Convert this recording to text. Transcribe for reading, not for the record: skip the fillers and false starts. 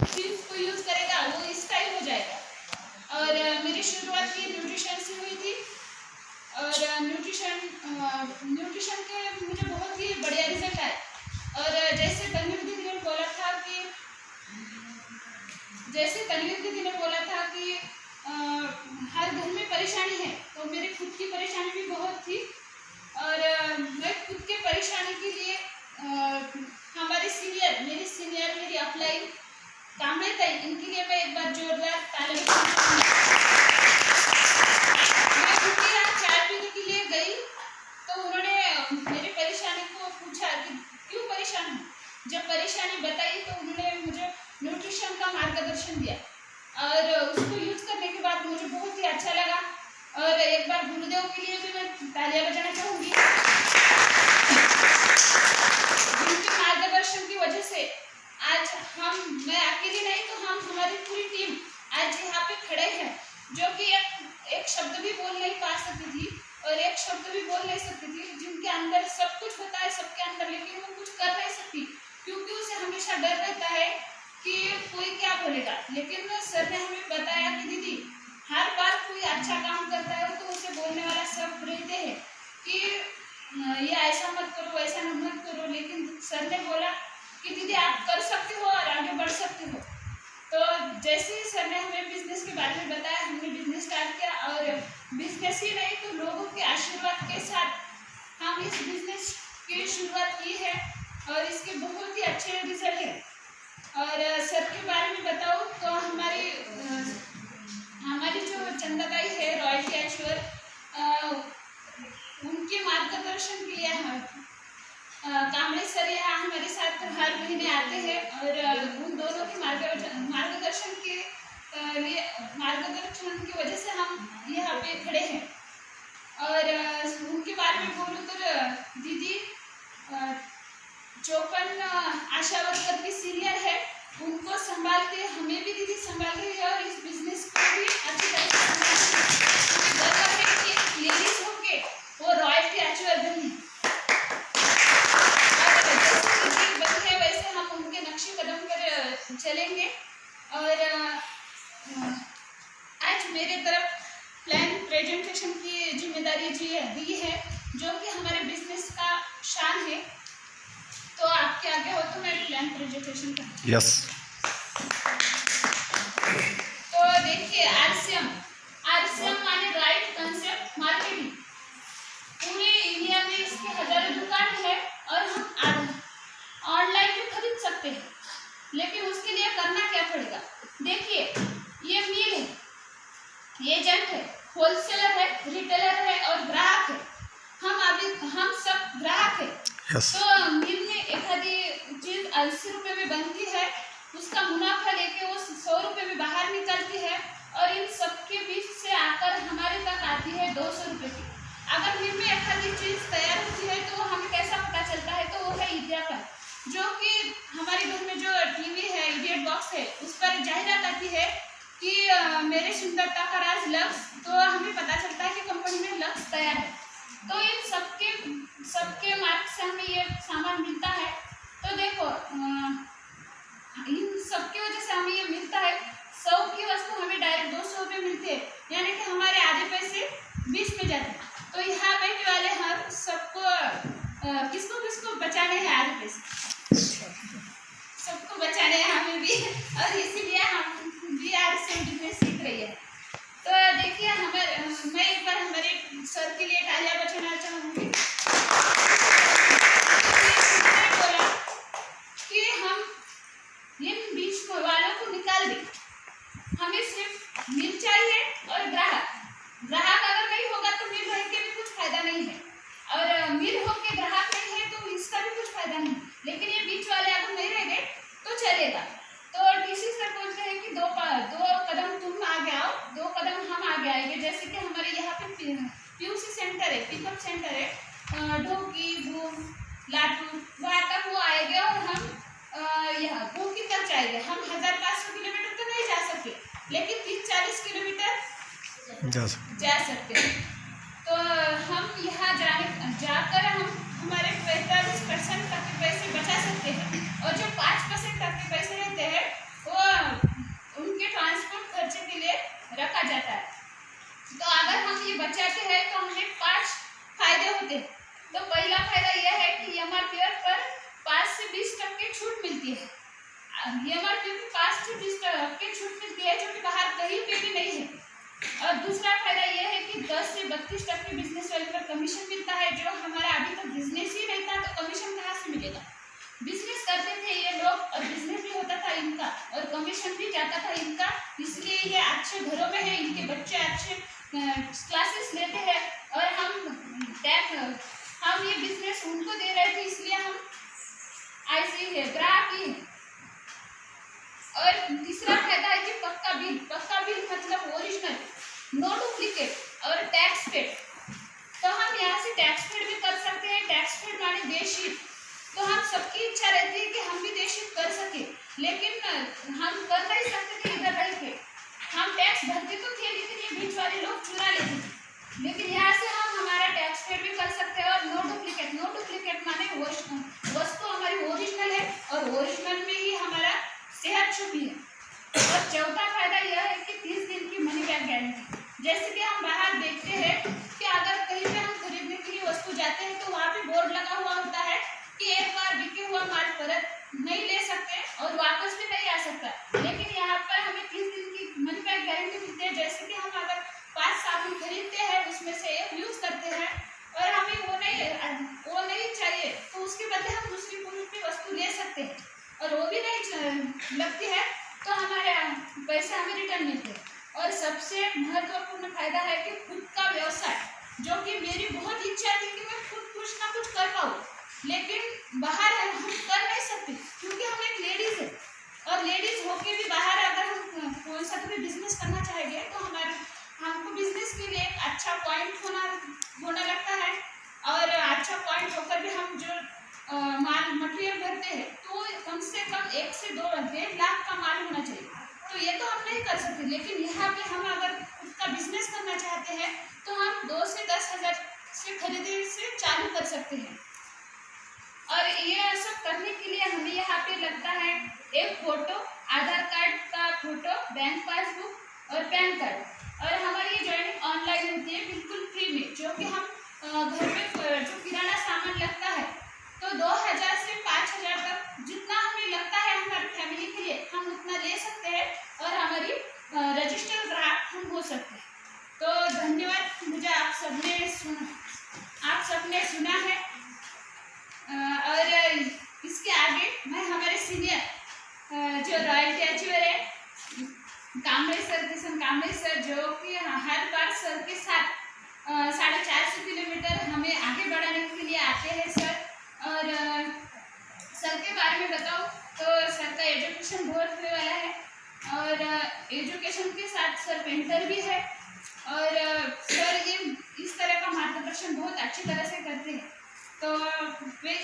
चीज को यूज करेगा वो इसका ही हो जाएगा। और मेरी शुरुआत की न्यूट्रिशन से हुई थी और न्यूट्रिशन के मुझे बहुत ही बढ़िया रिजल्ट आए। और जैसे तनवीर दीदी ने बोला था कि हर घर में परेशानी है, तो मेरी खुद की परेशानी भी बहुत थी। और मैं खुद के परेशानी के लिए मेरी सीनियर मेरी अपलाइन कामड़े ताई, इनके लिए मैं एक बार जोरदार ताली। मैं उनके यहाँ चाय पीने के लिए गई तो उन्होंने मेरी परेशानी को पूछा कि क्यों परेशान हूँ। जब परेशानी बताई तो उन्होंने मुझे न्यूट्रिशन का मार्गदर्शन दिया और उसको यूज करने के बाद मुझे बहुत ही अच्छा लगा। और एक बार गुरुदेव के लिए भी मैं तालियां बजाना चाहूँगी, जिनके मार्गदर्शन की वजह से आज मैं अकेली नहीं तो हमारी पूरी टीम आज यहाँ पे खड़े हैं, जो कि एक शब्द भी बोल नहीं पा सकती थी और एक शब्द भी बोल नहीं सकती थी, जिनके अंदर सब कुछ होता है सबके अंदर, लेकिन वो कुछ कर नहीं सकती क्योंकि उसे हमेशा डर रहता है कि कोई क्या बोलेगा। लेकिन सर ने हमें बताया कि दीदी हर बार कोई अच्छा काम करता है तो उसे बोलने वाला सब रहते हैं कि ये ऐसा मत करो वैसा मत करो, लेकिन सर ने बोला कि दीदी आप कर सकते हो और आगे बढ़ सकते हो। तो जैसे ही सर ने हमें बिजनेस के बारे में बताया, हमने बिजनेस स्टार्ट किया और बिजनेस ही नहीं तो लोगों के आशीर्वाद के साथ हम इस बिजनेस की शुरुआत की है और इसके बहुत ही अच्छे रिजल्ट हैं। और सर के बारे में बताऊँ तो हमारी जो चंदाबाई है रॉयल्टी एचुअर, उनके मार्गदर्शन के लिए कामड़े सर यहाँ हमारे साथ हर महीने आते हैं और उन दोनों के मार्गदर्शन की वजह से हम यहाँ पे खड़े हैं। और उनके बारे में बोलूँ तो दीदी 54 आशा वर्कर की सीनियर है, उनको संभालते हमें भी दीदी संभाल रही है और इस बिजनेस को भी अच्छी तरह से गर्व है कि एक लेडीज होके वो रॉयल्टी एचुअर बनी। और वैसे हम उनके नक्शे कदम पर चलेंगे। और आज मेरे तरफ प्लान प्रेजेंटेशन की जिम्मेदारी दी है, जो कि हमारे बिजनेस का शान है। तो आपके आगे हो तो मैं प्लान प्रेजेंटेशन करूँ। यस। तो देखिए आरसीएम माने राइट कंसेप्ट मार्केटिंग। पूरे इंडिया में इसके हजारों दुकान है और हम ऑनलाइन भी खरीद सकते हैं, लेकिन उसके लिए करना क्या पड़ेगा। देखिए ये मिल है, एजेंट है, होलसेलर है, रिटेलर है और ग्राहक है। हम सब ग्राहक है। yes. तो मिल में एक आधी चीज 80 रुपए में बनती है, उसका मुनाफा लेके वो 100 रुपए में बाहर निकलती है और इन सबके बीच से आकर हमारे तक आती है 200 रुपए की। अगर मिल में एक आधी चीज तैयार होती है तो हमें कैसा पता चलता है, तो वो है विज्ञापन, जो कि हमारे घर में जो टीवी है इडियट बॉक्स है उस पर जाहिरात आती है कि मेरे सुंदरता का राज लक्स, तो हमें पता चलता है कि कंपनी में लक्स तैयार है। तो इन सबके मार्ग से हमें ये सामान मिलता है। तो देखो इन सबकी वजह से हमें ये मिलता है। 100 की वस्तु हमें डायरेक्ट 200 रुपये मिलते हैं, यानी कि हमारे आधे पैसे 20 में जाते हैं। तो यहाँ बैठने वाले हम सबको किसको बचाने हैं आधे पैसे, सबको बचाने हैं हमें भी, और इसीलिए हम भी आरसीएम बिजनेस सीख रही है। तो देखिए मैं एक बार हमारे सर के लिए तालियां बजाना चाहूँगी। बोला कि हम इन बीच वालों को निकाल दें, हमें सिर्फ मिल चाहिए और ग्राहक अगर नहीं होगा तो मिल रह के भी कुछ फायदा नहीं है, और मिल होके ग्राहक नहीं है तो इसका भी कुछ फायदा नहीं। लेकिन ये बीच वाले अगर नहीं रह गए तो चलेगा। तो डीसी सर बोलते हैं कि दो कदम तुम आगे आओ, 2 कदम हम आगे आएंगे। जैसे कि हमारे यहाँ पे पीयूसी सेंटर है, पिकअप सेंटर है, ढोकी भूम लाटू वहाँ तक वो आएंगे और हम यहाँ भूकी तक जाएंगे। हम 1500 किलोमीटर तो नहीं जा सकते, लेकिन 30-40 किलोमीटर जा सकते हैं। तो हम यहाँ जाकर हम हमारे 45% तक के पैसे बचा सकते हैं, और जो 5% तक के पैसे रहते हैं वो की छूट मिलती है। EMRP में 5% की छूट मिलती है, जो कि बाहर कहीं पे भी नहीं है। और दूसरा फायदा यह है कि 10 से 32% बिजनेस वैल्यू पर कमीशन मिलता है, जो हमारा अभी तक बिजनेस ही नहीं था तो कमीशन कहाँ से मिलेगा। बिजनेस करते थे ये लोग और बिजनेस भी होता था इनका और कमीशन भी जाता था इनका, इसलिए ये अच्छे घरों में है, इनके बच्चे अच्छे क्लासेस लेते हैं और हम ये बिजनेस उनको दे रहे थे, इसलिए हम ऐसे ही है, ग्राहक ही है। और तीसरा फायदा है कि पक्का बिल मतलब ओरिजिनल, नो डुप्लीकेट और टैक्स पेड। तो हम यहाँ से टैक्स पेड भी कर सकते हैं, टैक्स पेड माने देशी। तो हम सबकी इच्छा रहती है कि हम भी देशित कर सके, लेकिन हम कर नहीं सकते थे इधर रह के। हम टैक्स भरते तो थे, लेकिन ये बीच वाले लोग चुरा लेते थे। लेकिन यहाँ से हम हमारा टैक्स पेड भी कर सकते हैं और नो डुप्लीकेट माने वस्तु हमारी ओरिजिनल है और ओरिजिनल में ही हमारा सेहत छुपी है। और चौथा फायदा यह है कि 30 दिन की मनी बैक गारंटी। जैसे कि हम बाहर देखते हैं कि अगर कहीं पे हम खरीदने के लिए वस्तु जाते हैं तो वहाँ पे बोर्ड लगा हुआ होता है कि एक बार बिके हुआ माल परत नहीं ले सकते और वापस भी नहीं आ सकता। लेकिन यहाँ पर हमें 30 दिन की मनी बैक गारंटी मिलती है। जैसे कि हम अगर 5 साबुन खरीदते हैं, उसमें से एक यूज करते हैं और हमें वो नहीं चाहिए, तो उसके बदले हम दूसरी कोई वस्तु ले सकते हैं और वो भी नहीं लगती है तो हमारे पैसे हमें रिटर्न मिलते हैं। और सबसे महत्वपूर्ण फायदा है कि खुद का व्यवसाय, जो कि मेरी बहुत इच्छा थी कि मैं खुद कुछ ना कुछ कर पाऊँ, लेकिन बाहर हम कर नहीं सकते क्योंकि हम एक लेडीज है और लेडीज होके भी बाहर अगर हम कोई सा भी बिजनेस करना चाहेंगे तो हमको बिजनेस के लिए एक अच्छा पॉइंट होना लगता है और अच्छा पॉइंट होकर भी हम जो माल मटेरियल भरते हैं तो कम से कम 1 से 2.5 लाख का माल होना चाहिए। तो ये तो हम नहीं कर सकते, लेकिन यहाँ पे हम अगर खुद का बिजनेस करना चाहते हैं तो हम 2 से 10 हज़ार से खरीदे से चालू कर सकते हैं। और ये सब करने के लिए हमें यहाँ पे लगता है एक फोटो, आधार कार्ड का फोटो, बैंक पासबुक और पैन कार्ड। और हमारी ये ज्वाइनिंग ऑनलाइन होती है बिल्कुल फ्री में, जो कि हम घर में जो किराना सामान लगता है तो 2000 से 5000 तक जितना हमें लगता है हमारी फैमिली के लिए हम उतना ले सकते हैं और हमारी रजिस्टर्ड ग्राहक हम हो सकते हैं। तो धन्यवाद, मुझे आप सबने सुना है। और इसके आगे मैं हमारे सीनियर जो रॉयल्टी अचीवर है कामरे सर, किशन कामरे सर, जो कि हर बार सर के साथ 450 किलोमीटर हमें आगे बढ़ाने के लिए आते हैं सर। और सर के बारे में बताऊँ तो सर का एजुकेशन बहुत हुए वाला है और एजुकेशन के साथ सर पेंटर भी है और सर ये इस तरह का मार्गदर्शन बहुत अच्छी तरह से करते हैं। तो वे